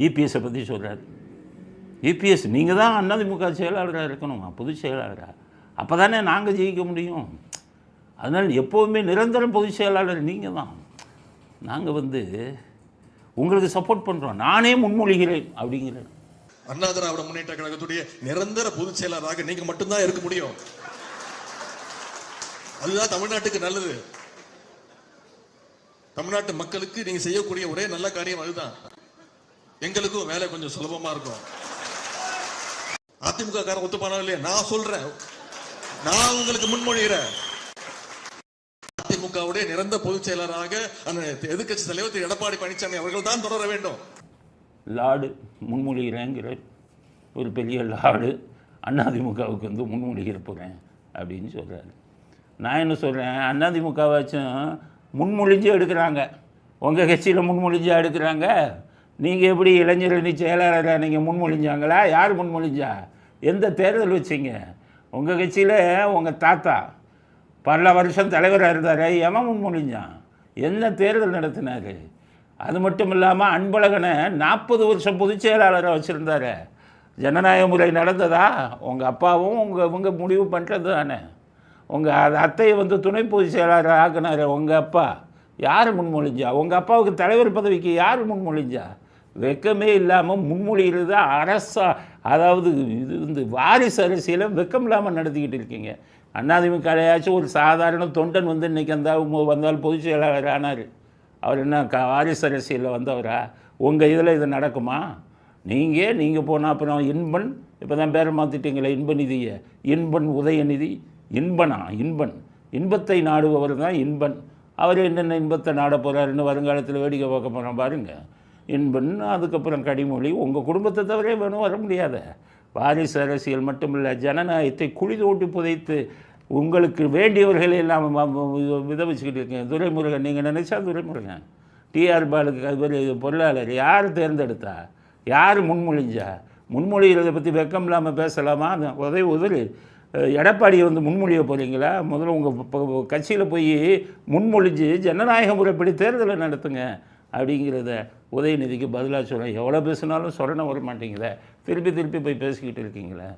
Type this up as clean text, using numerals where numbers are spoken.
இபிஎஸ்ஸை பற்றி சொல்கிறார். இபிஎஸ் நீங்கள் தான் அதிமுக செயலாளராக இருக்கணுமா, பொதுச் செயலாளராக? அப்போ தானே நாங்கள் ஜெயிக்க முடியும். அதனால் எப்போவுமே நிரந்தர பொதுச் செயலாளர் நீங்கள் தான். நாங்கள் உங்களுக்கு சப்போர்ட் பண்ணுறோம், நானே முன்மொழிகிறேன் அப்படிங்கிறேன். அண்ணா திராவிட முன்னேற்ற கழகத்துடைய நிரந்தர பொதுச் செயலாளராக நீங்க மட்டும்தான் இருக்க முடியும். அதுதான் தமிழ்நாட்டுக்கு நல்லது. தமிழ்நாட்டு மக்களுக்கு நீங்க செய்யக்கூடிய ஒரே நல்ல காரியம் அதுதான். எங்களுக்கும் வேலை கொஞ்சம் சுலபமா இருக்கும். அதிமுக காரன் ஒத்துப்பானா இல்லையா? நான் சொல்றேன், நான் உங்களுக்கு முன்மொழிகிறேன். அதிமுகவுடைய நிரந்தர பொதுச் செயலராக அந்த எதிர்க்கட்சி தலைவர் திரு எடப்பாடி பழனிசாமி அவர்கள் தான் தொடர வேண்டும். லாடு முன்மொழிகிறேங்கிற ஒரு பெரிய லாடு அதிமுகவுக்கு முன்மொழிகிற போகிறேன் அப்படின்னு சொல்கிறாரு. நான் என்ன சொல்கிறேன், அதிமுகவாச்சும் முன்மொழிஞ்சு எடுக்கிறாங்க, உங்கள் கட்சியில் முன்மொழிஞ்சா எடுக்கிறாங்க. நீங்கள் எப்படி இளைஞரணி செயலாளராக நீங்கள் முன்மொழிஞ்சாங்களா? யார் முன்மொழிஞ்சா? எந்த தேர்தல் வச்சிங்க? உங்கள் கட்சியில் உங்கள் தாத்தா பல வருஷம் தலைவராக இருந்தார், எவன் முன்மொழிஞ்சான்? என்ன தேர்தல் நடத்தினார்? அது மட்டும் இல்லாமல் அன்பழகனை 40 வருஷம் பொதுச் செயலாளராக வச்சுருந்தார். ஜனநாயக முறை நடந்ததா? உங்கள் அப்பாவும் உங்கள் முடிவு பண்ணுறது தானே. உங்கள் அத்தையை துணை பொதுச் செயலாளர் ஆக்கினார் உங்கள் அப்பா. யார் முன்மொழிஞ்சா? உங்கள் அப்பாவுக்கு தலைவர் பதவிக்கு யார் முன்மொழிஞ்சா? வெக்கமே இல்லாமல் முன்மொழிகிறது அரசா, அதாவது இது வாரிசு அரசியலை வெக்கம் இல்லாமல் நடத்திக்கிட்டு இருக்கீங்க. அதிமுகலையாச்சும் ஒரு சாதாரண தொண்டன் இன்றைக்கி வந்தால் பொதுச் செயலாளர் ஆனார். அவர் என்ன வாரிசு அரசியலில் வந்தவரா? உங்கள் இதில் இது நடக்குமா? நீங்கள் போனால் அப்புறம் இன்பன், இப்போ தான் பேரை மாற்றிட்டீங்களே இன்ப நிதியை, இன்பன் உதயநிதி. இன்பன் இன்பத்தை நாடுபவர் தான் இன்பன். அவர் என்னென்ன இன்பத்தை நாட போகிறாருன்னு வருங்காலத்தில் வேடிக்கை பார்க்க போகிறோம் பாருங்கள். இன்பன், அதுக்கப்புறம் கனிமொழி. உங்கள் குடும்பத்தை தவிர வேணும் வர முடியாத வாரிசு அரசியல் மட்டுமில்லை, ஜனநாயகத்தை குழி தோண்டி புதைத்து உங்களுக்கு வேண்டியவர்களை எல்லாம் வித வச்சுக்கிட்டு இருக்கீங்க. துரைமுருகன், நீங்கள் நினச்சா துரைமுருகன் டிஆர் பாலுக்கு அது பொருளாளர் யார் தேர்ந்தெடுத்தா? யார் முன்மொழிஞ்சா? முன்மொழிகிறதை பற்றி வெக்கம் இல்லாமல் பேசலாமா? உதவி எடப்பாடியை முன்மொழிய போகிறீங்களா? முதல்ல உங்கள் கட்சியில் போய் முன்மொழிஞ்சு ஜனநாயக முறைப்படி தேர்தலை நடத்துங்க அப்படிங்கிறத உதயநிதிக்கு பதிலாக சொல்ல. எவ்வளோ பேசினாலும் சொரணம் வர மாட்டேங்குதே, திருப்பி போய் பேசிக்கிட்டு இருக்கீங்களே.